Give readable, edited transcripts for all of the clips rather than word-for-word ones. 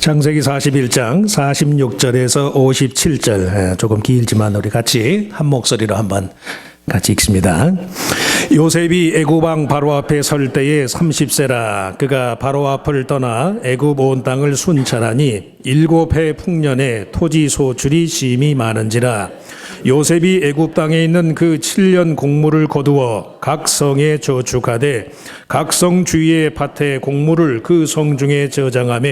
창세기 41장 46절에서 57절, 조금 길지만 우리 같이 한 목소리로 한번 같이 읽습니다. 요셉이 애굽 왕 바로 앞에 설 때에 30세라. 그가 바로 앞을 떠나 애굽 온 땅을 순찰하니 7해 풍년에 토지 소출이 심히 많은지라. 요셉이 애굽 땅에 있는 그 7년 곡물을 거두어 각 성에 저축하되 각 성 주위의 밭에 곡물을 그 성 중에 저장하며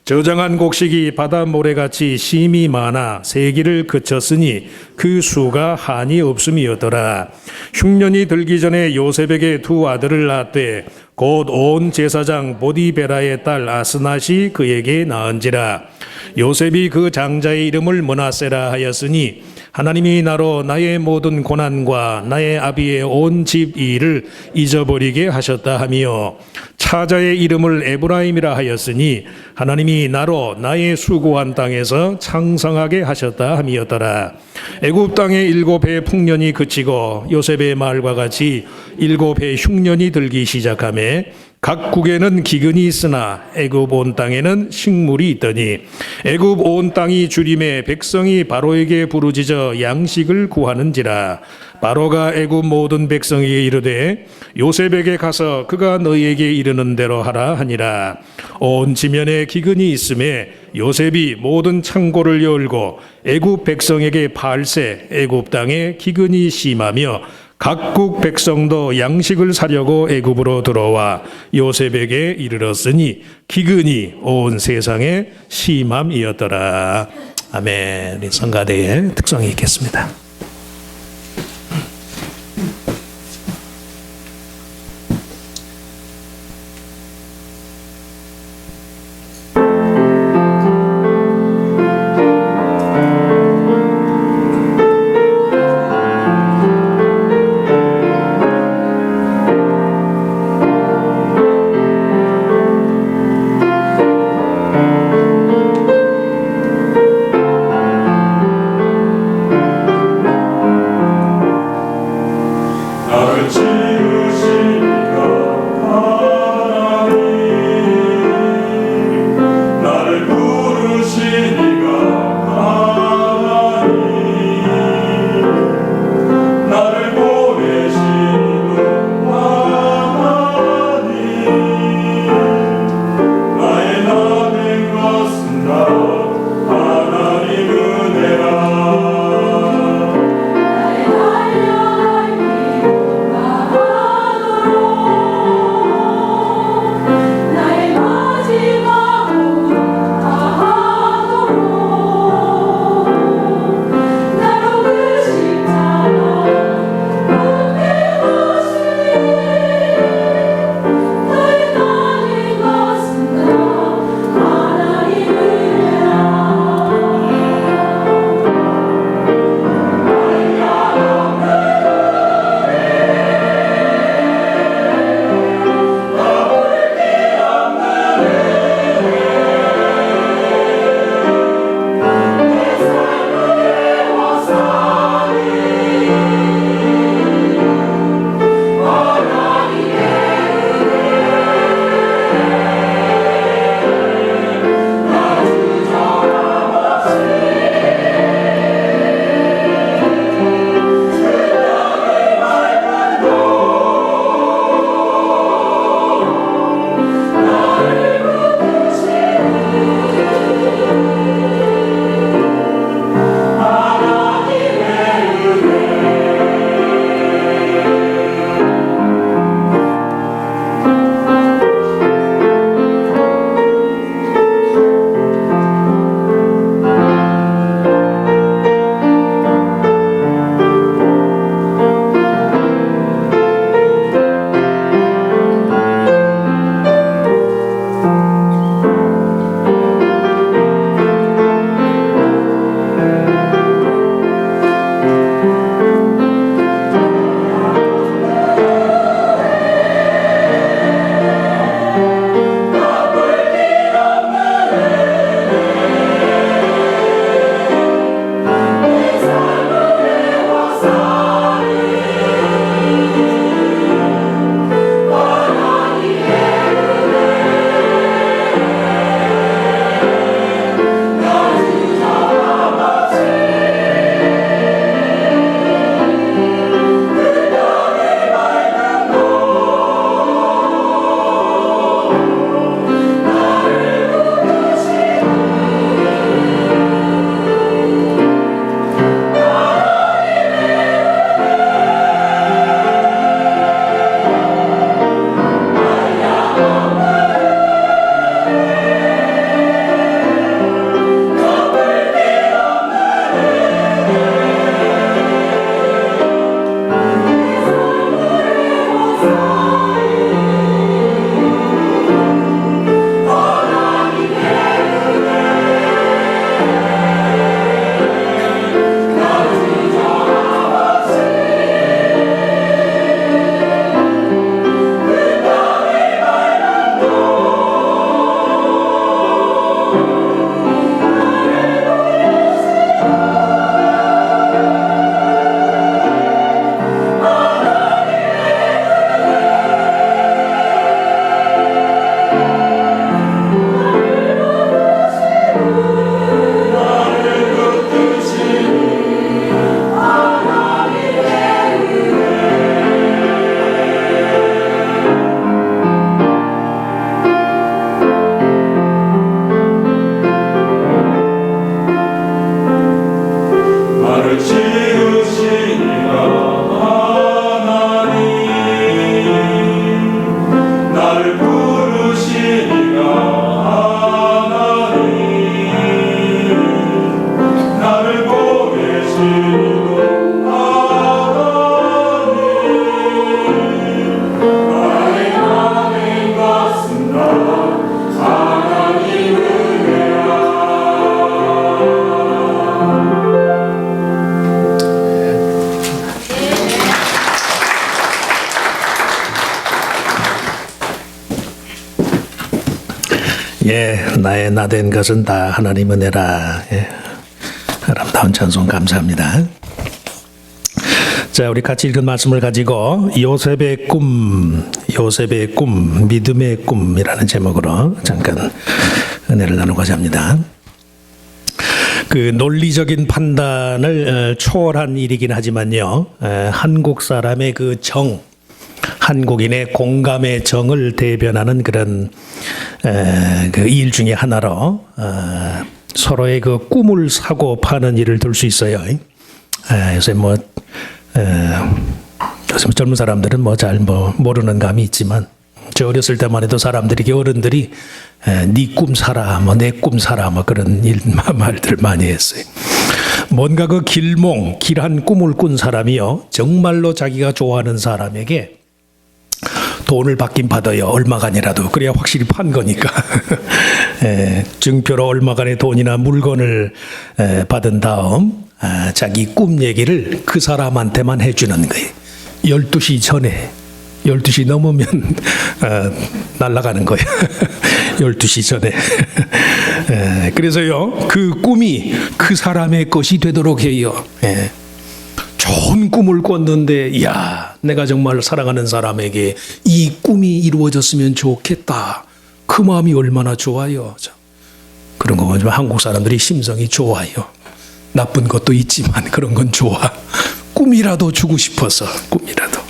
저장한 곡식이 바다 모래같이 심히 많아 세기를 그쳤으니 그 수가 한이 없음이었더라. 흉년이 들기 전에 요셉에게 두 아들을 낳되 곧 온 제사장 보디베라의 딸 아스낫이 그에게 낳은지라. 요셉이 그 장자의 이름을 므낫세라 하였으니 하나님이 나로 나의 모든 고난과 나의 아비의 온 집 일을 잊어버리게 하셨다 하며, 차자의 이름을 에브라임이라 하였으니 하나님이 나로 나의 수고한 땅에서 창성하게 하셨다 함이었더라. 애굽 땅의 7해 풍년이 그치고 요셉의 말과 같이 7해 흉년이 들기 시작하며 각국에는 기근이 있으나 애굽 온 땅에는 식물이 있더니 애굽 온 땅이 주림에 백성이 바로에게 부르짖어 양식을 구하는지라. 바로가 애굽 모든 백성에게 이르되 요셉에게 가서 그가 너희에게 이르는 대로 하라 하니라. 온 지면에 기근이 있음에 요셉이 모든 창고를 열고 애굽 백성에게 팔세 애굽 땅에 기근이 심하며 각국 백성도 양식을 사려고 애굽으로 들어와 요셉에게 이르렀으니 기근이 온 세상에 심함이었더라. 아멘. 우리 성가대의 특성이 있겠습니다. 예, 나의 나된 것은 다 하나님 은혜라. 예, 아름다운 찬송 감사합니다. 자, 우리 같이 읽은 말씀을 가지고 요셉의 꿈, 믿음의 꿈이라는 제목으로 잠깐 은혜를 나누고자 합니다. 그 논리적인 판단을 초월한 일이긴 하지만요, 한국 사람의 그 정, 한국인의 공감의 정을 대변하는 그런 그 일 중에 하나로 서로의 그 꿈을 사고 파는 일을 둘 수 있어요. 요새 요즘 젊은 사람들은 잘 모르는 감이 있지만, 저 어렸을 때만 해도 사람들이, 어른들이 네 꿈 사라, 내 꿈 사라, 그런 말들을 많이 했어요. 뭔가 그 길한 꿈을 꾼 사람이요, 정말로 자기가 좋아하는 사람에게 돈을 받긴 받아요. 얼마간이라도. 그래야 확실히 판 거니까. 증표로 얼마간의 돈이나 물건을 받은 다음 자기 꿈 얘기를 그 사람한테만 해주는 거예요. 12시 전에. 12시 넘으면 날아가는 거예요. 12시 전에. 그래서요, 그 꿈이 그 사람의 것이 되도록 해요. 좋은 꿈을 꿨는데, 이야, 내가 정말 사랑하는 사람에게 이 꿈이 이루어졌으면 좋겠다. 그 마음이 얼마나 좋아요. 그런 거 보면 한국 사람들이 심성이 좋아요. 나쁜 것도 있지만 그런 건 좋아. 꿈이라도 주고 싶어서, 꿈이라도.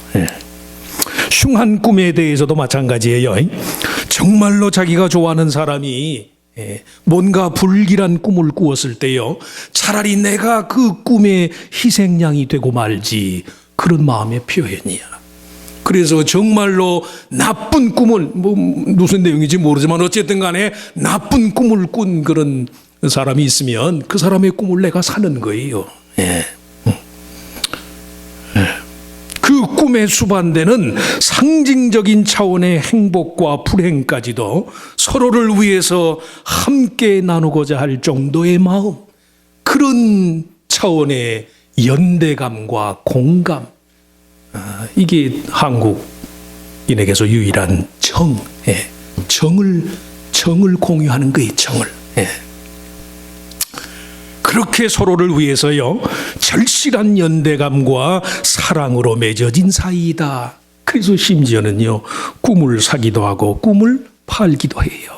흉한 꿈에 대해서도 마찬가지예요. 정말로 자기가 좋아하는 사람이 뭔가 불길한 꿈을 꾸었을 때요, 차라리 내가 그 꿈의 희생양이 되고 말지, 그런 마음의 표현이야. 그래서 정말로 나쁜 꿈을, 무슨 내용인지 모르지만 어쨌든 간에 나쁜 꿈을 꾼 그런 사람이 있으면 그 사람의 꿈을 내가 사는 거예요. 그 꿈에 수반되는 상징적인 차원의 행복과 불행까지도 서로를 위해서 함께 나누고자 할 정도의 마음, 그런 차원의 연대감과 공감, 이게 한국인에게서 유일한 정을 공유하는 거예요. 정을. 그렇게 서로를 위해서요, 절실한 연대감과 사랑으로 맺어진 사이이다. 그래서 심지어는요, 꿈을 사기도 하고 꿈을 팔기도 해요.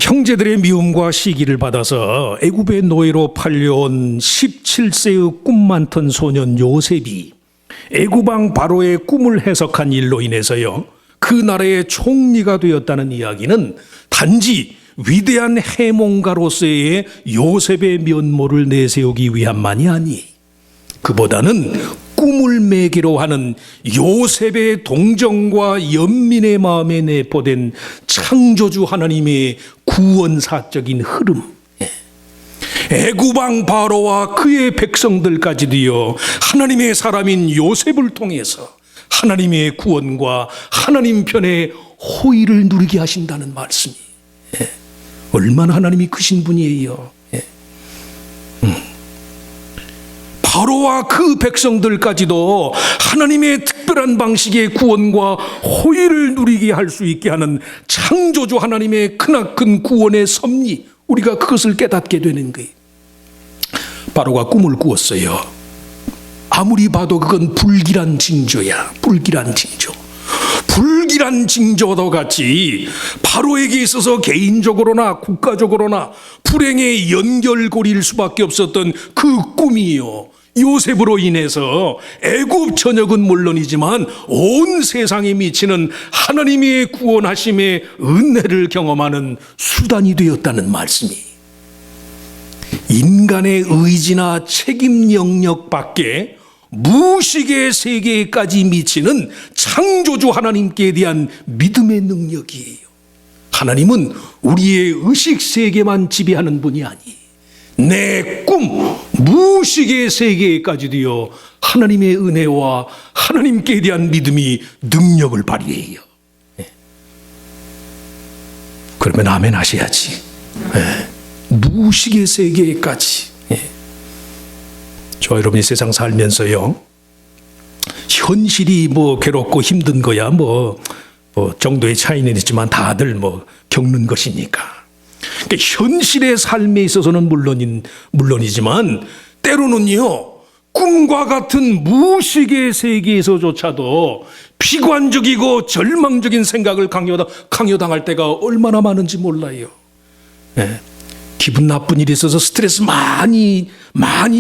형제들의 미움과 시기를 받아서 애굽의 노예로 팔려온 17세의 꿈 많던 소년 요셉이 애굽 왕 바로의 꿈을 해석한 일로 인해서요, 그 나라의 총리가 되었다는 이야기는 단지 위대한 해몽가로서의 요셉의 면모를 내세우기 위함만이 아니, 그보다는 꿈을 매개로 하는 요셉의 동정과 연민의 마음에 내포된 창조주 하나님의 구원사적인 흐름, 애굽 왕 바로와 그의 백성들까지도요, 하나님의 사람인 요셉을 통해서 하나님의 구원과 하나님 편의 호의를 누리게 하신다는 말씀이, 얼마나 하나님이 크신 분이에요. 바로와 그 백성들까지도 하나님의 특별한 방식의 구원과 호의를 누리게 할 수 있게 하는 창조주 하나님의 크나큰 구원의 섭리, 우리가 그것을 깨닫게 되는 거예요. 바로가 꿈을 꾸었어요. 아무리 봐도 그건 불길한 징조야. 불길한 징조. 불길한 징조도 같이 바로에게 있어서 개인적으로나 국가적으로나 불행의 연결고리일 수밖에 없었던 그 꿈이요, 요셉으로 인해서 애굽 전역은 물론이지만 온 세상에 미치는 하나님의 구원하심의 은혜를 경험하는 수단이 되었다는 말씀이, 인간의 의지나 책임 영역 밖에 무식의 세계까지 미치는 창조주 하나님께 대한 믿음의 능력이에요. 하나님은 우리의 의식 세계만 지배하는 분이 아니, 내 꿈, 무식의 세계까지도요, 하나님의 은혜와 하나님께 대한 믿음이 능력을 발휘해요. 그러면 아멘 하셔야지. 무식의 세계까지. 저 여러분이 세상 살면서요, 현실이 괴롭고 힘든 거야 뭐 정도의 차이는 있지만 다들 뭐 겪는 것이니까. 그러니까 현실의 삶에 있어서는 물론이지만 때로는요, 꿈과 같은 무의식의 세계에서조차도 비관적이고 절망적인 생각을 강요당할 때가 얼마나 많은지 몰라요. 예. 기분 나쁜 일이 있어서 스트레스 많이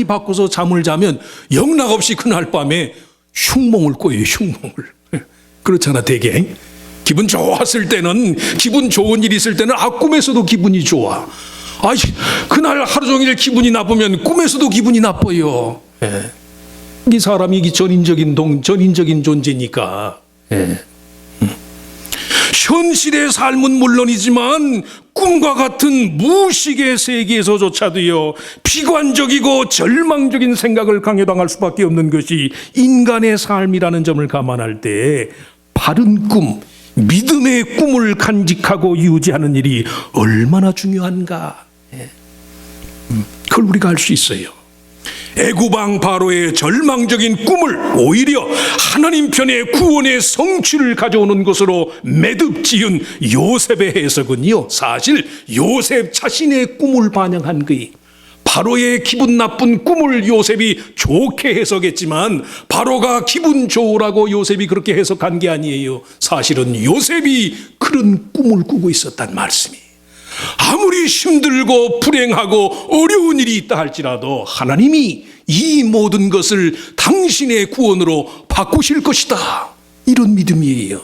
받고서 잠을 자면 영락없이 그날 밤에 흉몽을 꿔요. 흉몽을. 그렇잖아 되게. 기분 좋았을 때는, 기분 좋은 일이 있을 때는 꿈에서도 기분이 좋아. 그날 하루 종일 기분이 나쁘면 꿈에서도 기분이 나빠요. 예. 이 사람이 전인적인 존재니까. 예. 현실의 삶은 물론이지만 꿈과 같은 무의식의 세계에서조차도요, 비관적이고 절망적인 생각을 강요당할 수밖에 없는 것이 인간의 삶이라는 점을 감안할 때 바른 꿈, 믿음의 꿈을 간직하고 유지하는 일이 얼마나 중요한가. 그걸 우리가 알 수 있어요. 애굽왕 바로의 절망적인 꿈을 오히려 하나님 편의 구원의 성취를 가져오는 것으로 매듭 지은 요셉의 해석은요, 사실 요셉 자신의 꿈을 반영한 거예요. 바로의 기분 나쁜 꿈을 요셉이 좋게 해석했지만 바로가 기분 좋으라고 요셉이 그렇게 해석한 게 아니에요. 사실은 요셉이 그런 꿈을 꾸고 있었단 말씀이에요. 아무리 힘들고 불행하고 어려운 일이 있다 할지라도 하나님이 이 모든 것을 당신의 구원으로 바꾸실 것이다, 이런 믿음이에요.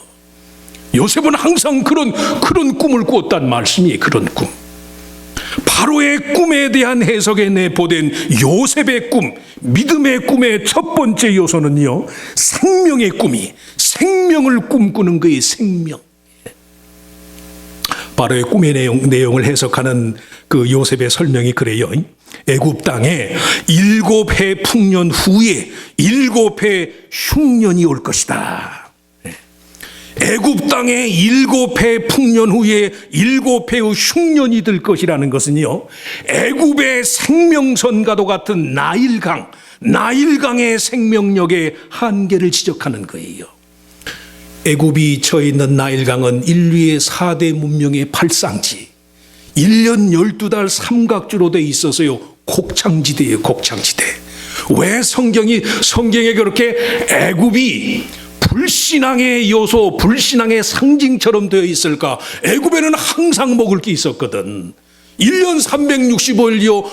요셉은 항상 그런 꿈을 꾸었단 말씀이에요. 그런 꿈. 바로의 꿈에 대한 해석에 내포된 요셉의 꿈, 믿음의 꿈의 첫 번째 요소는요, 생명의 꿈이, 생명을 꿈꾸는 거예요. 생명. 바로의 꿈의 내용을 해석하는 그 요셉의 설명이 그래요. 애굽 땅에 7해 풍년 후에 7해 흉년이 올 것이다. 애굽 땅에 7해 풍년 후에 7해의 흉년이 들 것이라는 것은요, 애굽의 생명선과도 같은 나일강의 생명력의 한계를 지적하는 거예요. 애굽이 처해 있는 나일강은 인류의 4대 문명의 발상지, 1년 12달 삼각주로 돼 있어서요, 곡창지대예요. 곡창지대. 왜 성경에 그렇게 애굽이 불신앙의 요소, 불신앙의 상징처럼 되어 있을까? 애굽에는 항상 먹을 게 있었거든. 1년 365일요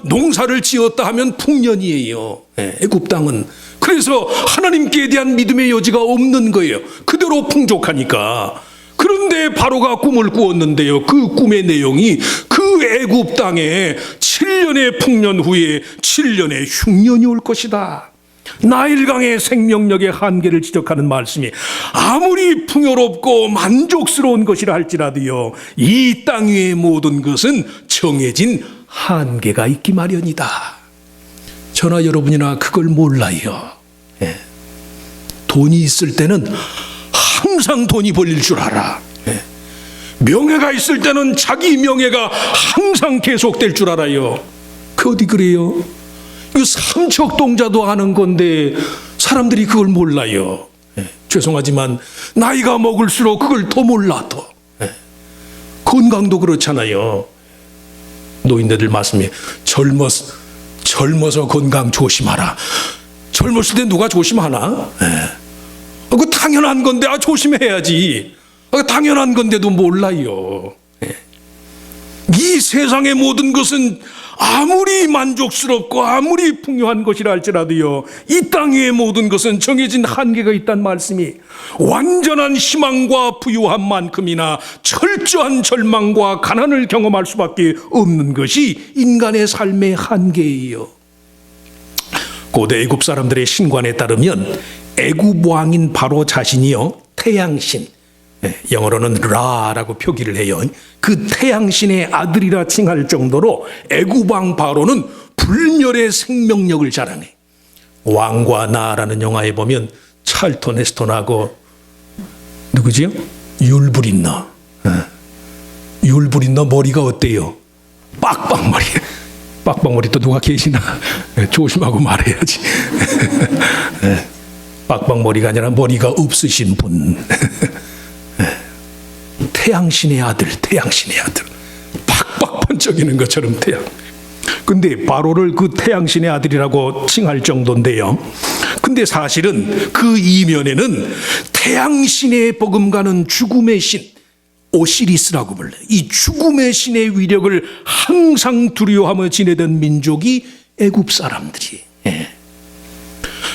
농사를 지었다 하면 풍년이에요. 애굽 땅은. 그래서 하나님께 대한 믿음의 여지가 없는 거예요. 그대로 풍족하니까. 그런데 바로가 꿈을 꾸었는데요, 그 꿈의 내용이 그 애굽 땅에 7년의 풍년 후에 7년의 흉년이 올 것이다. 나일강의 생명력의 한계를 지적하는 말씀이 아무리 풍요롭고 만족스러운 것이라 할지라도요, 이 땅 위의 모든 것은 정해진 한계가 있기 마련이다. 저나 여러분이나 그걸 몰라요. 돈이 있을 때는 항상 돈이 벌릴 줄 알아. 명예가 있을 때는 자기 명예가 항상 계속될 줄 알아요. 그 어디 그래요? 이 삼척동자도 아는 건데 사람들이 그걸 몰라요. 죄송하지만 나이가 먹을수록 그걸 더 몰라. 더. 건강도 그렇잖아요. 노인네들 말씀이 젊어서 건강 조심하라. 젊었을 때 누가 조심하나? 그 당연한 건데 조심해야지. 당연한 건데도 몰라요. 이 세상의 모든 것은 아무리 만족스럽고 아무리 풍요한 것이라 할지라도요, 이 땅 위의 모든 것은 정해진 한계가 있단 말씀이, 완전한 희망과 부유함만큼이나 철저한 절망과 가난을 경험할 수밖에 없는 것이 인간의 삶의 한계예요. 고대 애굽 사람들의 신관에 따르면 애굽 왕인 바로 자신이요, 태양신, 영어로는 라라고 표기를 해요. 그 태양신의 아들이라 칭할 정도로 애굽 왕 바로는 불멸의 생명력을 자랑해. 왕과 나라는 영화에 보면 찰턴 헤스턴하고 누구지요? 율브린너. 율브린너 머리가 어때요? 빡빡머리. 빡빡머리 또 누가 계시나? 조심하고 말해야지. 빡빡머리가 아니라 머리가 없으신 분. 태양신의 아들, 태양신의 아들. 팍팍 번쩍이는 것처럼 태양. 근데 바로를 그 태양신의 아들이라고 칭할 정도인데요. 근데 사실은 그 이면에는 태양신의 버금가는 죽음의 신, 오시리스라고 불러요. 이 죽음의 신의 위력을 항상 두려워하며 지내던 민족이 애굽 사람들이.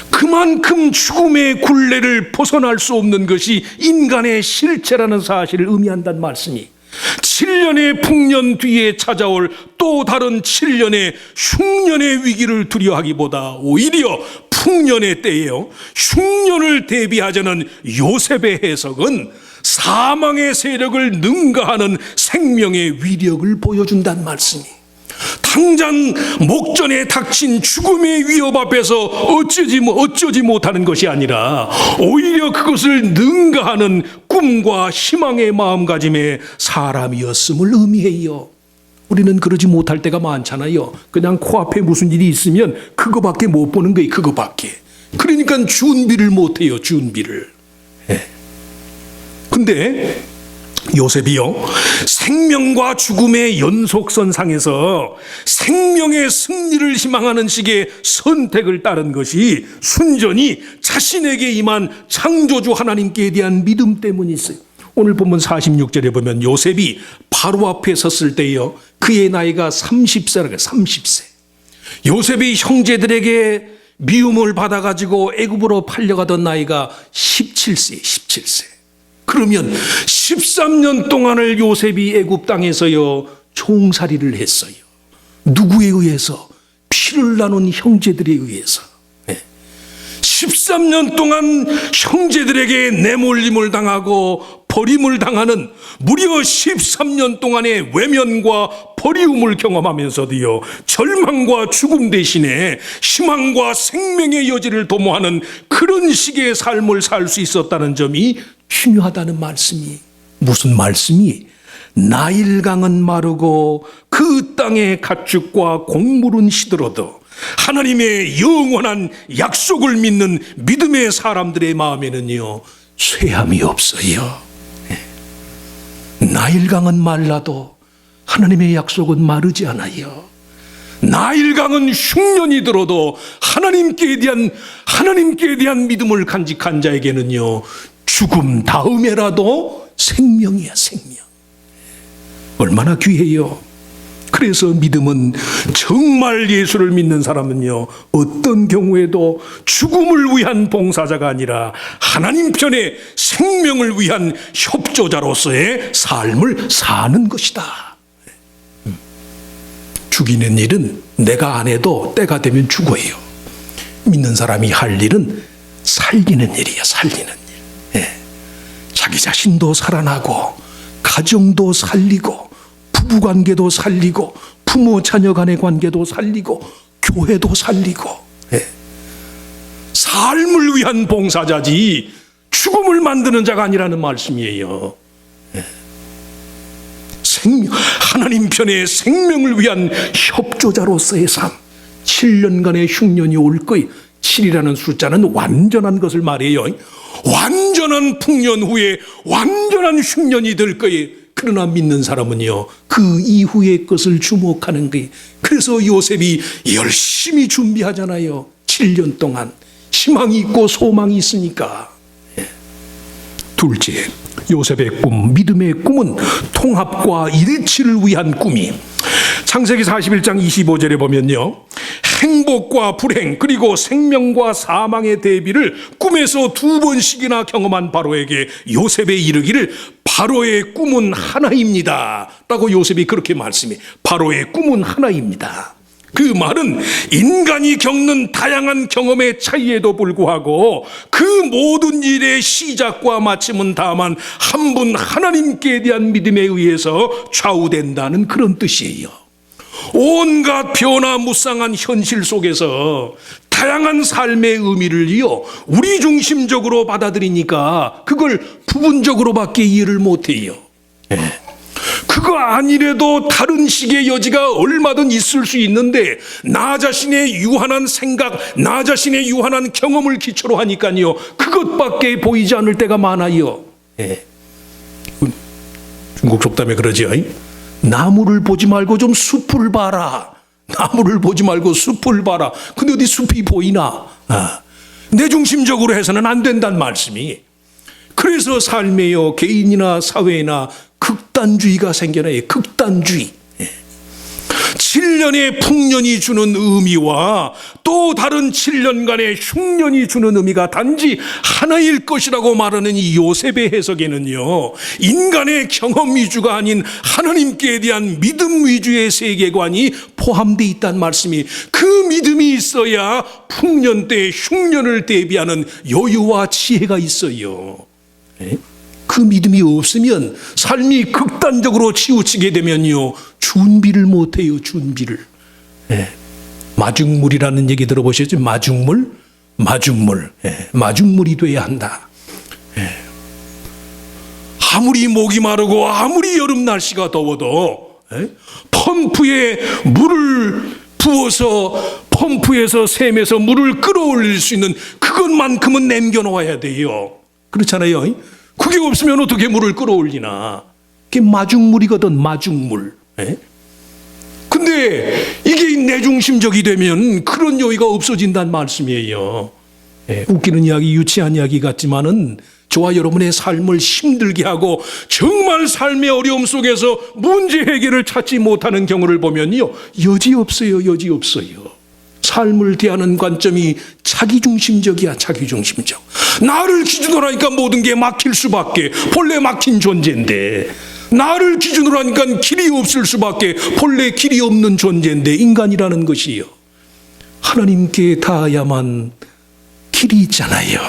그만큼 죽음의 굴레를 벗어날 수 없는 것이 인간의 실체라는 사실을 의미한다는 말씀이, 7년의 풍년 뒤에 찾아올 또 다른 7년의 흉년의 위기를 두려워하기보다 오히려 풍년의 때에요, 흉년을 대비하자는 요셉의 해석은 사망의 세력을 능가하는 생명의 위력을 보여준다는 말씀이, 당장 목전에 닥친 죽음의 위협 앞에서 어쩌지 못하는 것이 아니라 오히려 그것을 능가하는 꿈과 희망의 마음가짐의 사람이었음을 의미해요. 우리는 그러지 못할 때가 많잖아요. 그냥 코앞에 무슨 일이 있으면 그거밖에 못 보는 거예요. 그거밖에. 그러니까 준비를 못해요. 준비를. 근데 요셉이요, 생명과 죽음의 연속선상에서 생명의 승리를 희망하는 식의 선택을 따른 것이 순전히 자신에게 임한 창조주 하나님께 대한 믿음 때문이 있어요. 오늘 본문 46절에 보면 요셉이 바로 앞에 섰을 때요, 그의 나이가 30세라고 해요. 30세. 요셉이 형제들에게 미움을 받아가지고 애굽으로 팔려가던 나이가 17세, 17세. 그러면 13년 동안을 요셉이 애굽 땅에서요 종살이를 했어요. 누구에 의해서? 피를 나눈 형제들에 의해서. 13년 동안 형제들에게 내몰림을 당하고 버림을 당하는, 무려 13년 동안의 외면과 버리움을 경험하면서도요 절망과 죽음 대신에 희망과 생명의 여지를 도모하는 그런 식의 삶을 살 수 있었다는 점이 중요하다는 말씀이. 무슨 말씀이? 나일강은 마르고 그 땅의 가축과 곡물은 시들어도 하나님의 영원한 약속을 믿는 믿음의 사람들의 마음에는요 쇠함이 없어요. 나일강은 말라도 하나님의 약속은 마르지 않아요. 나일강은 흉년이 들어도 하나님께 대한 믿음을 간직한 자에게는요 죽음 다음에라도 생명이야, 생명. 얼마나 귀해요. 그래서 믿음은, 정말 예수를 믿는 사람은요 어떤 경우에도 죽음을 위한 봉사자가 아니라 하나님 편에 생명을 위한 협조자로서의 삶을 사는 것이다. 죽이는 일은 내가 안 해도 때가 되면 죽어요. 믿는 사람이 할 일은 살리는 일이에요. 살리는 일. 자기 자신도 살아나고 가정도 살리고 부부관계도 살리고 부모 자녀 간의 관계도 살리고 교회도 살리고, 삶을 위한 봉사자지 죽음을 만드는 자가 아니라는 말씀이에요. 하나님 편의 생명을 위한 협조자로서의 삶. 7년간의 흉년이 올 거예요. 7이라는 숫자는 완전한 것을 말해요. 완전한 풍년 후에 완전한 흉년이 될 거예요. 그러나 믿는 사람은요 그 이후의 것을 주목하는 거예요. 그래서 요셉이 열심히 준비하잖아요. 7년 동안 희망이 있고 소망이 있으니까. 둘째, 요셉의 꿈, 믿음의 꿈은 통합과 일치를 위한 꿈이, 창세기 41장 25절에 보면요 행복과 불행 그리고 생명과 사망의 대비를 꿈에서 2번씩이나 경험한 바로에게 요셉의 이르기를 바로의 꿈은 하나입니다 라고 요셉이 그렇게 말씀해. 바로의 꿈은 하나입니다. 그 말은 인간이 겪는 다양한 경험의 차이에도 불구하고 그 모든 일의 시작과 마침은 다만 한 분 하나님께 대한 믿음에 의해서 좌우된다는 그런 뜻이에요. 온갖 변화무쌍한 현실 속에서 다양한 삶의 의미를요 우리 중심적으로 받아들이니까 그걸 부분적으로밖에 이해를 못해요. 그거 아니래도 다른 식의 여지가 얼마든 있을 수 있는데 나 자신의 유한한 생각, 나 자신의 유한한 경험을 기초로 하니까요 그것밖에 보이지 않을 때가 많아요. 중국 속담에 그러죠. 나무를 보지 말고 좀 숲을 봐라. 나무를 보지 말고 숲을 봐라. 근데 어디 숲이 보이나? 내중심적으로 해서는 안 된다는 말씀이. 그래서 삶에요, 개인이나 사회나 극단주의가 생겨나요. 극단주의. 7년의 풍년이 주는 의미와 또 다른 7년간의 흉년이 주는 의미가 단지 하나일 것이라고 말하는 이 요셉의 해석에는요, 인간의 경험 위주가 아닌 하나님께 대한 믿음 위주의 세계관이 포함되어 있다는 말씀이, 그 믿음이 있어야 풍년 때 흉년을 대비하는 여유와 지혜가 있어요. 그 믿음이 없으면 삶이 극단적으로 치우치게 되면요, 준비를 못해요. 준비를. 마중물이라는 얘기 들어보셨죠? 마중물. 마중물이 돼야 한다. 아무리 목이 마르고 아무리 여름 날씨가 더워도 펌프에 물을 부어서 펌프에서 샘에서 물을 끌어올릴 수 있는 그것만큼은 남겨놓아야 돼요. 그렇잖아요. 그게 없으면 어떻게 물을 끌어올리나. 그게 마중물이거든. 마중물. 근데 이게 내중심적이 되면 그런 여유가 없어진다는 말씀이에요. 웃기는 이야기, 유치한 이야기 같지만은 저와 여러분의 삶을 힘들게 하고 정말 삶의 어려움 속에서 문제 해결을 찾지 못하는 경우를 보면요, 여지없어요. 여지없어요. 삶을 대하는 관점이 자기중심적이야. 자기중심적. 나를 기준으로 하니까 모든 게 막힐 수밖에. 본래 막힌 존재인데. 나를 기준으로 하니까 길이 없을 수밖에. 본래 길이 없는 존재인데, 인간이라는 것이요, 하나님께 닿아야만 길이 있잖아요.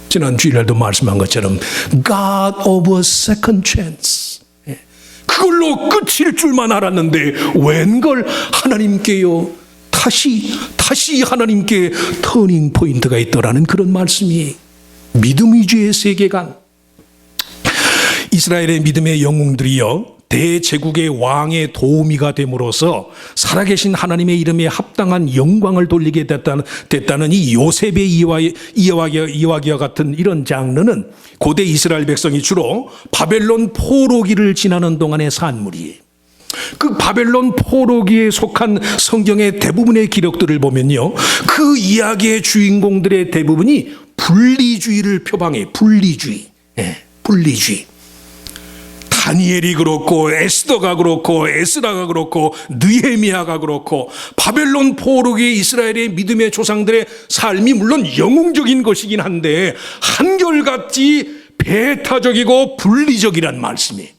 지난 주일날도 말씀한 것처럼 God of a second chance. 그걸로 끝일 줄만 알았는데 웬걸 하나님께요, 다시 하나님께 터닝 포인트가 있더라는 그런 말씀이 믿음 위주의 세계관. 이스라엘의 믿음의 영웅들이요, 대제국의 왕의 도우미가 됨으로써 살아계신 하나님의 이름에 합당한 영광을 돌리게 됐다는 이 요셉의 이야기와 같은 이런 장르는 고대 이스라엘 백성이 주로 바벨론 포로기를 지나는 동안의 산물이에요. 그 바벨론 포로기에 속한 성경의 대부분의 기록들을 보면요, 그 이야기의 주인공들의 대부분이 분리주의를 표방해. 분리주의. 다니엘이 그렇고, 에스더가 그렇고, 에스라가 그렇고, 느헤미야가 그렇고, 바벨론 포로기의 이스라엘의 믿음의 조상들의 삶이 물론 영웅적인 것이긴 한데 한결같이 배타적이고 분리적이란 말씀이에요.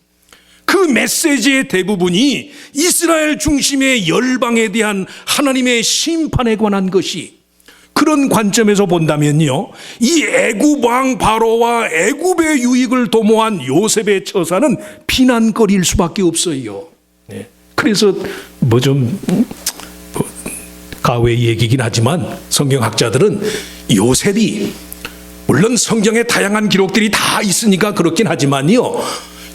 그 메시지의 대부분이 이스라엘 중심의 열방에 대한 하나님의 심판에 관한 것이, 그런 관점에서 본다면요, 이 애굽 왕 바로와 애굽의 유익을 도모한 요셉의 처사는 비난거리일 수밖에 없어요. 그래서 가외 얘기긴 하지만 성경학자들은 요셉이, 물론 성경에 다양한 기록들이 다 있으니까 그렇긴 하지만요,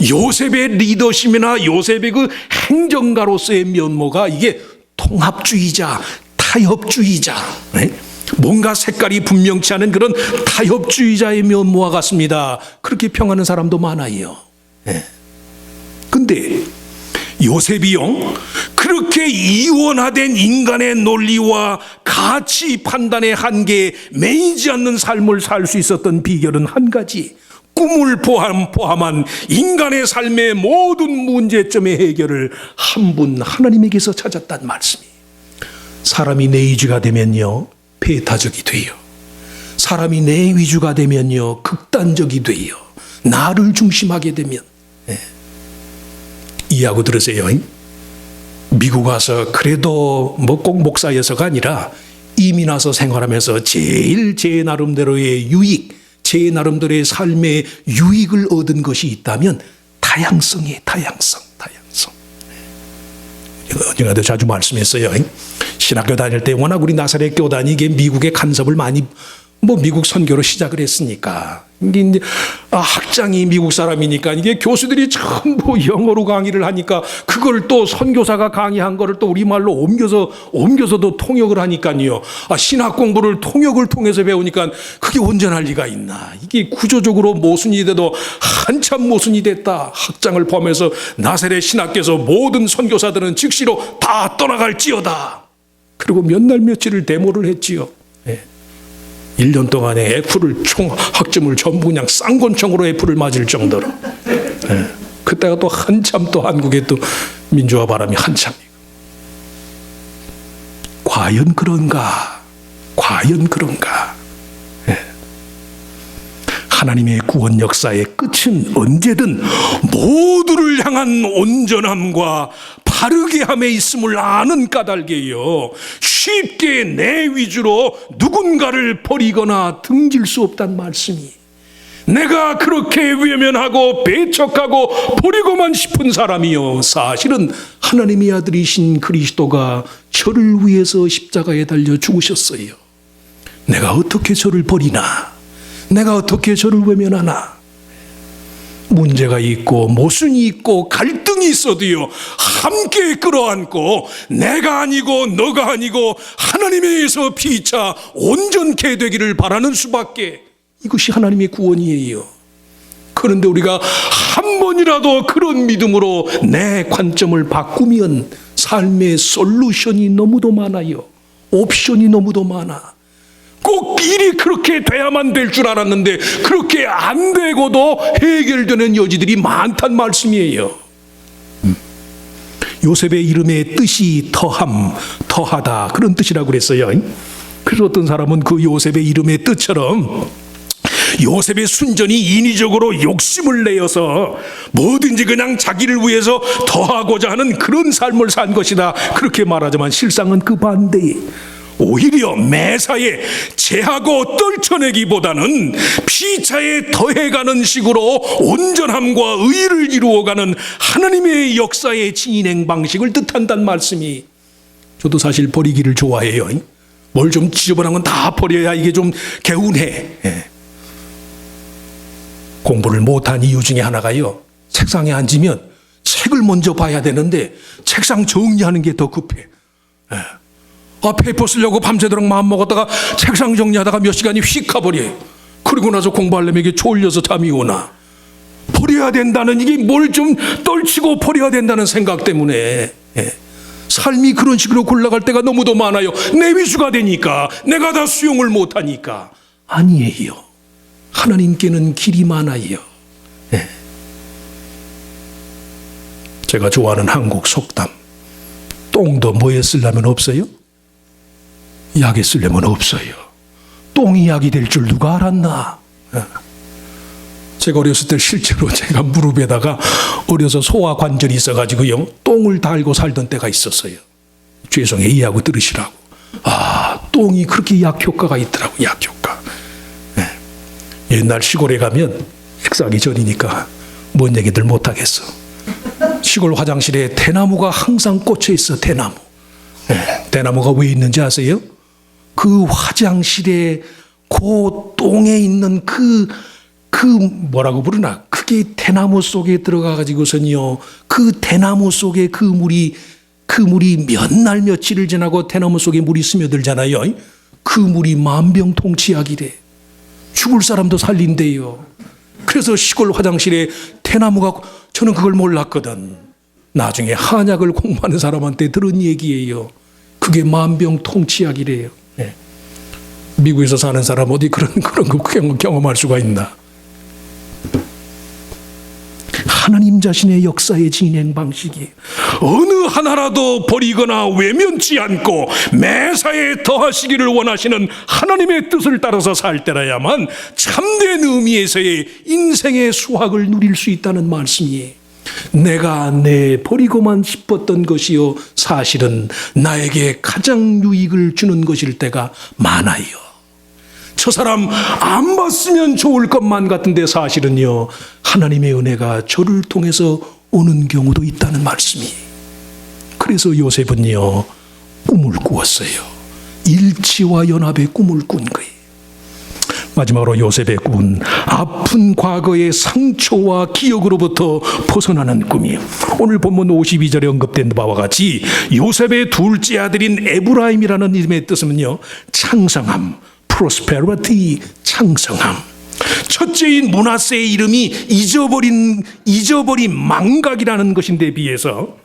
요셉의 리더십이나 요셉의 그 행정가로서의 면모가 이게 통합주의자, 타협주의자, 뭔가 색깔이 분명치 않은 그런 타협주의자의 면모와 같습니다. 그렇게 평하는 사람도 많아요. 근데 요셉이요, 그렇게 이원화된 인간의 논리와 가치 판단의 한계에 매이지 않는 삶을 살 수 있었던 비결은 한 가지, 꿈을 포함한 인간의 삶의 모든 문제점의 해결을 한 분 하나님에게서 찾았단 말씀이. 사람이 내 위주가 되면요, 배타적이 돼요. 사람이 내 위주가 되면요, 극단적이 돼요. 나를 중심하게 되면. 이해하고 들으세요. 미국 와서 그래도 꼭 목사여서가 아니라 이민 와서 생활하면서 제일 제 나름대로의 유익, 제 나름대로의 삶의 유익을 얻은 것이 있다면 다양성이에요. 다양성. 어제가도 자주 말씀했어요. 신학교 다닐 때 워낙 우리 나사렛 교단이 이게 미국의 간섭을 많이, 미국 선교로 시작을 했으니까 이게 이제 학장이 미국 사람이니까 이게 교수들이 전부 영어로 강의를 하니까 그걸 또 선교사가 강의한 거를 또 우리말로 옮겨서도 통역을 하니까요. 신학 공부를 통역을 통해서 배우니까 그게 온전할 리가 있나. 이게 구조적으로 모순이 돼도 한참 모순이 됐다. 학장을 포함해서 나사렛 신학교에서 모든 선교사들은 즉시로 다 떠나갈지어다. 그리고 몇 날 며칠을 데모를 했지요. 1년 동안에 애플을 총 학점을 전부 그냥 쌍권총으로 애플을 맞을 정도로. 그때가 또 한참 또 한국에 또 민주화 바람이 한참이고. 과연 그런가? 과연 그런가? 하나님의 구원 역사의 끝은 언제든 모두를 향한 온전함과 바르게 함에 있음을 아는 까닭이에요. 쉽게 내 위주로 누군가를 버리거나 등질 수 없단 말씀이. 내가 그렇게 외면하고 배척하고 버리고만 싶은 사람이요, 사실은 하나님의 아들이신 그리스도가 저를 위해서 십자가에 달려 죽으셨어요. 내가 어떻게 저를 버리나? 내가 어떻게 저를 외면하나? 문제가 있고 모순이 있고 갈등이 있어도요, 함께 끌어안고 내가 아니고 너가 아니고 하나님에 의해서 피차 온전케 되기를 바라는 수밖에. 이것이 하나님의 구원이에요. 그런데 우리가 한 번이라도 그런 믿음으로 내 관점을 바꾸면 삶의 솔루션이 너무도 많아요. 옵션이 너무도 많아. 꼭 일이 그렇게 돼야만 될 줄 알았는데 그렇게 안 되고도 해결되는 여지들이 많단 말씀이에요. 요셉의 이름의 뜻이 터함, 터하다, 그런 뜻이라고 그랬어요. 그래서 어떤 사람은 그 요셉의 이름의 뜻처럼 요셉의 순전히 인위적으로 욕심을 내어서 뭐든지 그냥 자기를 위해서 더하고자 하는 그런 삶을 산 것이다, 그렇게 말하지만 실상은 그 반대에 오히려 매사에 제하고 떨쳐내기보다는 피차에 더해가는 식으로 온전함과 의를 이루어가는 하나님의 역사의 진행 방식을 뜻한다는 말씀이. 저도 사실 버리기를 좋아해요. 뭘 좀 지저분한 건 다 버려야 이게 좀 개운해. 공부를 못한 이유 중에 하나가요, 책상에 앉으면 책을 먼저 봐야 되는데 책상 정리하는 게 더 급해. 페이퍼 쓰려고 밤새도록 마음먹었다가 책상 정리하다가 몇 시간이 휙 가버려요. 그리고 나서 공부하려면 이게 졸려서 잠이 오나. 버려야 된다는, 이게 뭘 좀 떨치고 버려야 된다는 생각 때문에 삶이 그런 식으로 굴러갈 때가 너무도 많아요. 내 위주가 되니까, 내가 다 수용을 못하니까. 아니에요. 하나님께는 길이 많아요. 제가 좋아하는 한국 속담, 똥도 뭐에 쓰려면 없어요? 약에 쓰려면 없어요. 똥이 약이 될 줄 누가 알았나? 제가 어렸을 때 실제로 제가 무릎에다가 어려서 소화 관절이 있어가지고요, 똥을 달고 살던 때가 있었어요. 죄송해요, 이해하고 들으시라고. 똥이 그렇게 약 효과가 있더라고, 약 효과. 옛날 시골에 가면 식사하기 전이니까 뭔 얘기들 못하겠어. 시골 화장실에 대나무가 항상 꽂혀 있어, 대나무. 대나무가 왜 있는지 아세요? 그 화장실에 그 똥에 있는 그 뭐라고 부르나, 그게 대나무 속에 들어가 가지고선요, 그 대나무 속에 그 물이 몇 날 며칠을 지나고 대나무 속에 물이 스며들잖아요. 그 물이 만병통치약이래. 죽을 사람도 살린대요. 그래서 시골 화장실에 대나무가, 저는 그걸 몰랐거든. 나중에 한약을 공부하는 사람한테 들은 얘기예요. 그게 만병통치약이래요. 미국에서 사는 사람 어디 그런 거 경험할 수가 있나? 하나님 자신의 역사의 진행 방식이 어느 하나라도 버리거나 외면치 않고 매사에 더하시기를 원하시는 하나님의 뜻을 따라서 살 때라야만 참된 의미에서의 인생의 수확을 누릴 수 있다는 말씀이에요. 내가 버리고만 싶었던 것이요, 사실은 나에게 가장 유익을 주는 것일 때가 많아요. 저 사람 안 봤으면 좋을 것만 같은데 사실은요, 하나님의 은혜가 저를 통해서 오는 경우도 있다는 말씀이. 그래서 요셉은요, 꿈을 꾸었어요. 일치와 연합의 꿈을 꾼 거예요. 마지막으로 요셉의 꿈은 아픈 과거의 상처와 기억으로부터 벗어나는 꿈이에요. 오늘 본문 52절에 언급된 바와 같이 요셉의 둘째 아들인 에브라임이라는 이름의 뜻은요, 창성함, prosperity, 창성함. 첫째인 므낫세의 이름이 잊어버린 망각이라는 것인데 비해서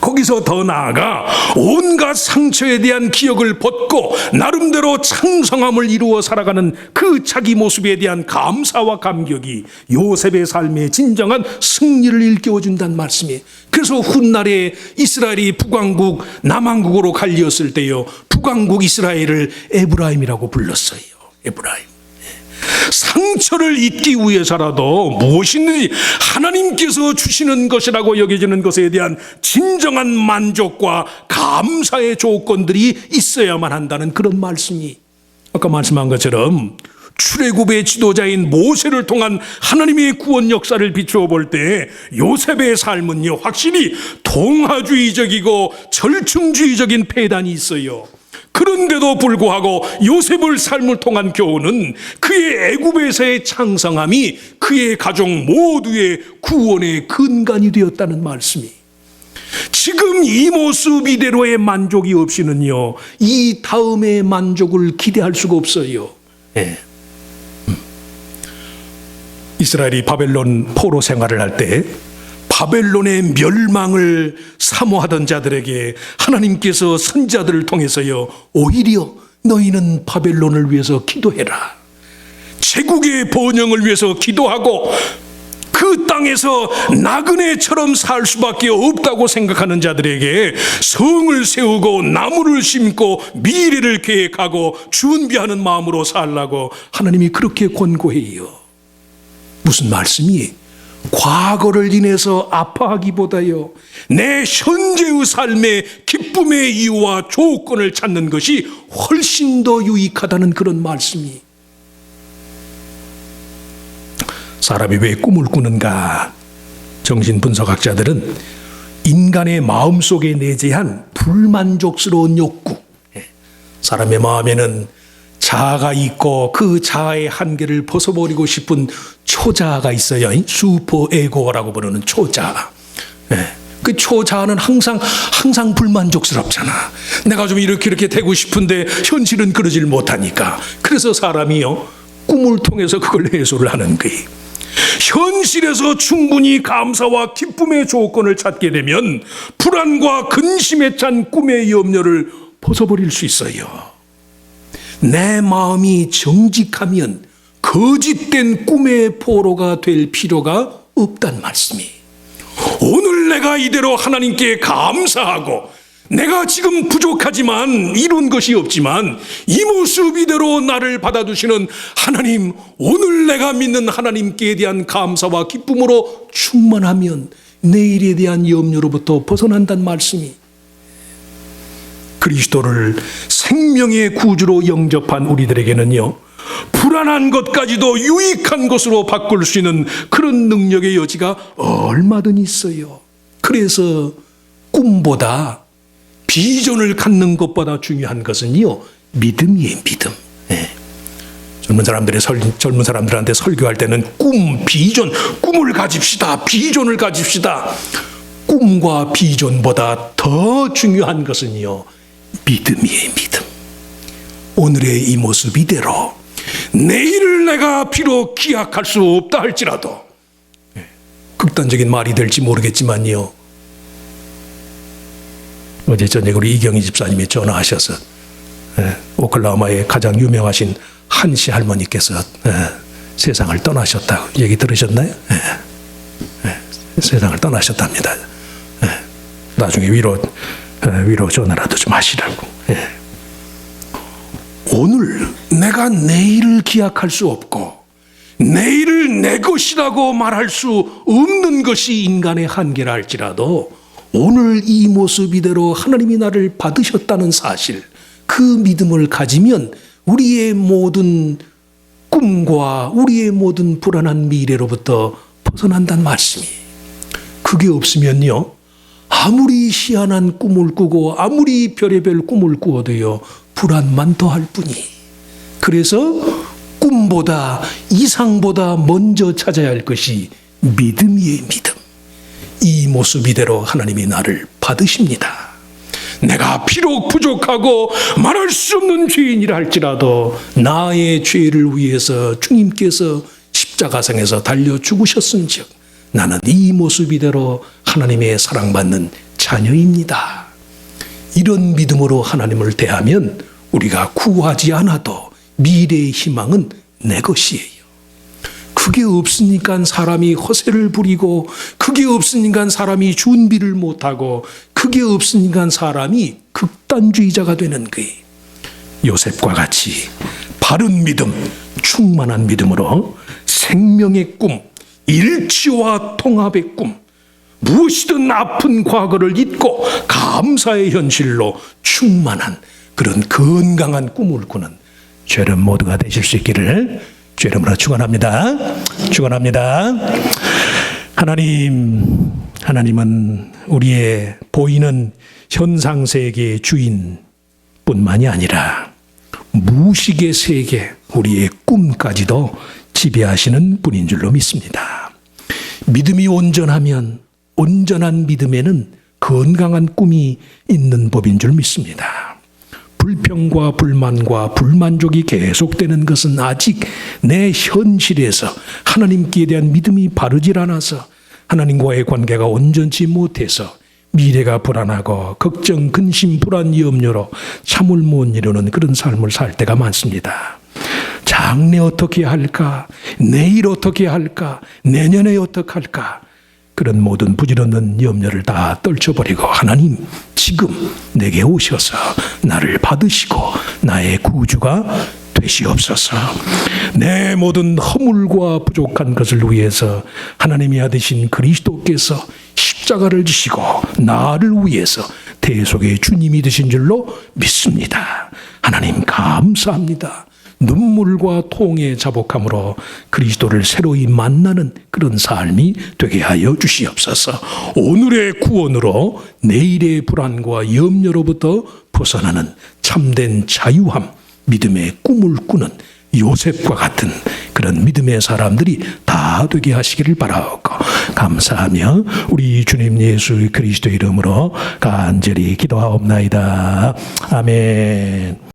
거기서 더 나아가 온갖 상처에 대한 기억을 벗고 나름대로 창성함을 이루어 살아가는 그 자기 모습에 대한 감사와 감격이 요셉의 삶의 진정한 승리를 일깨워준다는 말씀이에요. 그래서 훗날에 이스라엘이 북왕국 남왕국으로 갈렸을 때요, 북왕국 이스라엘을 에브라임이라고 불렀어요. 에브라임. 상처를 잊기 위해서라도 무엇이든지 하나님께서 주시는 것이라고 여겨지는 것에 대한 진정한 만족과 감사의 조건들이 있어야만 한다는 그런 말씀이, 아까 말씀한 것처럼 출애굽의 지도자인 모세를 통한 하나님의 구원 역사를 비추어 볼 때 요셉의 삶은요, 확실히 동화주의적이고 절충주의적인 폐단이 있어요. 그런데도 불구하고 요셉의 삶을 통한 교훈은 그의 애굽에서의 창성함이 그의 가족 모두의 구원의 근간이 되었다는 말씀이, 지금 이 모습 이대로의 만족이 없이는요, 이 다음의 만족을 기대할 수가 없어요. 네. 이스라엘이 바벨론 포로 생활을 할 때 바벨론의 멸망을 사모하던 자들에게 하나님께서 선지자들을 통해서요, 오히려 너희는 바벨론을 위해서 기도해라, 제국의 번영을 위해서 기도하고 그 땅에서 나그네처럼 살 수밖에 없다고 생각하는 자들에게 성을 세우고 나무를 심고 미래를 계획하고 준비하는 마음으로 살라고 하나님이 그렇게 권고해요. 무슨 말씀이? 과거를 인해서 아파하기보다요, 내 현재의 삶의 기쁨의 이유와 조건을 찾는 것이 훨씬 더 유익하다는 그런 말씀이. 사람이 왜 꿈을 꾸는가? 정신분석학자들은 인간의 마음속에 내재한 불만족스러운 욕구, 사람의 마음에는 자아가 있고 그 자아의 한계를 벗어버리고 싶은 초자아가 있어요. 슈퍼에고라고 부르는 초자아. 그 초자아는 항상 불만족스럽잖아. 내가 좀 이렇게 되고 싶은데 현실은 그러질 못하니까. 그래서 사람이요, 꿈을 통해서 그걸 해소를 하는 거예요. 현실에서 충분히 감사와 기쁨의 조건을 찾게 되면 불안과 근심에 찬 꿈의 염려를 벗어버릴 수 있어요. 내 마음이 정직하면 거짓된 꿈의 포로가 될 필요가 없단 말씀이. 오늘 내가 이대로 하나님께 감사하고 내가 지금 부족하지만 이룬 것이 없지만 이 모습 이대로 나를 받아주시는 하나님, 오늘 내가 믿는 하나님께 대한 감사와 기쁨으로 충만하면 내일에 대한 염려로부터 벗어난다는 말씀이. 그리스도를 생명의 구주로 영접한 우리들에게는요, 불안한 것까지도 유익한 것으로 바꿀 수 있는 그런 능력의 여지가 얼마든 있어요. 그래서 꿈보다 비전을 갖는 것보다 중요한 것은요, 믿음이에요. 믿음. 네. 젊은 사람들한테 설교할 때는 꿈, 비전, 꿈을 가집시다, 비전을 가집시다. 꿈과 비전보다 더 중요한 것은요, 믿음이에요. 믿음. 오늘의 이 모습 이대로 내일을 내가 비록 기약할 수 없다 할지라도, 극단적인 말이 될지 모르겠지만요, 어제 저녁에 우리 이경희 집사님이 전화하셔서 오클라호마의 가장 유명하신 한씨 할머니께서 세상을 떠나셨다고 얘기 들으셨나요? 세상을 떠나셨답니다. 나중에 위로 전화라도 좀 하시라고. 오늘 내가 내일을 기약할 수 없고 내일을 내 것이라고 말할 수 없는 것이 인간의 한계라 할지라도 오늘 이 모습 이대로 하나님이 나를 받으셨다는 사실, 그 믿음을 가지면 우리의 모든 꿈과 우리의 모든 불안한 미래로부터 벗어난다는 말씀이. 그게 없으면요, 아무리 희한한 꿈을 꾸고 아무리 별의별 꿈을 꾸어도요, 불안만 더할 뿐이. 그래서 꿈보다 이상보다 먼저 찾아야 할 것이 믿음이에요. 믿음. 이 모습 이대로 하나님이 나를 받으십니다. 내가 비록 부족하고 말할 수 없는 죄인이라 할지라도 나의 죄를 위해서 주님께서 십자가상에서 달려 죽으셨은즉 나는 이 모습 이대로 하나님의 사랑받는 자녀입니다. 이런 믿음으로 하나님을 대하면 우리가 구하지 않아도 미래의 희망은 내 것이에요. 그게 없으니까 사람이 허세를 부리고, 그게 없으니까 사람이 준비를 못하고, 그게 없으니까 사람이 극단주의자가 되는 거예요. 요셉과 같이 바른 믿음, 충만한 믿음으로 생명의 꿈, 일치와 통합의 꿈, 무엇이든 아픈 과거를 잊고 감사의 현실로 충만한 그런 건강한 꿈을 꾸는 죄人모두가 되실 수 있기를 주 이름으로 축원합니다. 축원합니다. 하나님은 우리의 보이는 현상 세계의 주인뿐만이 아니라 무식의 세계, 우리의 꿈까지도 지배하시는 분인 줄로 믿습니다. 믿음이 온전하면 온전한 믿음에는 건강한 꿈이 있는 법인 줄 믿습니다. 불평과 불만과 불만족이 계속되는 것은 아직 내 현실에서 하나님께 대한 믿음이 바르질 않아서 하나님과의 관계가 온전치 못해서 미래가 불안하고 걱정, 근심, 불안, 염려로 잠을 못 이루는 그런 삶을 살 때가 많습니다. 장래 어떻게 할까? 내일 어떻게 할까? 내년에 어떻게 할까? 그런 모든 부질없는 염려를 다 떨쳐버리고 하나님 지금 내게 오셔서 나를 받으시고 나의 구주가 되시옵소서. 내 모든 허물과 부족한 것을 위해서 하나님의 아들이신 그리스도께서 십자가를 지시고 나를 위해서 대속의 주님이 되신 줄로 믿습니다. 하나님 감사합니다. 눈물과 통의 자복함으로 그리스도를 새로이 만나는 그런 삶이 되게 하여 주시옵소서. 오늘의 구원으로 내일의 불안과 염려로부터 벗어나는 참된 자유함, 믿음의 꿈을 꾸는 요셉과 같은 그런 믿음의 사람들이 다 되게 하시기를 바라옵고 감사하며 우리 주님 예수 그리스도 이름으로 간절히 기도하옵나이다. 아멘.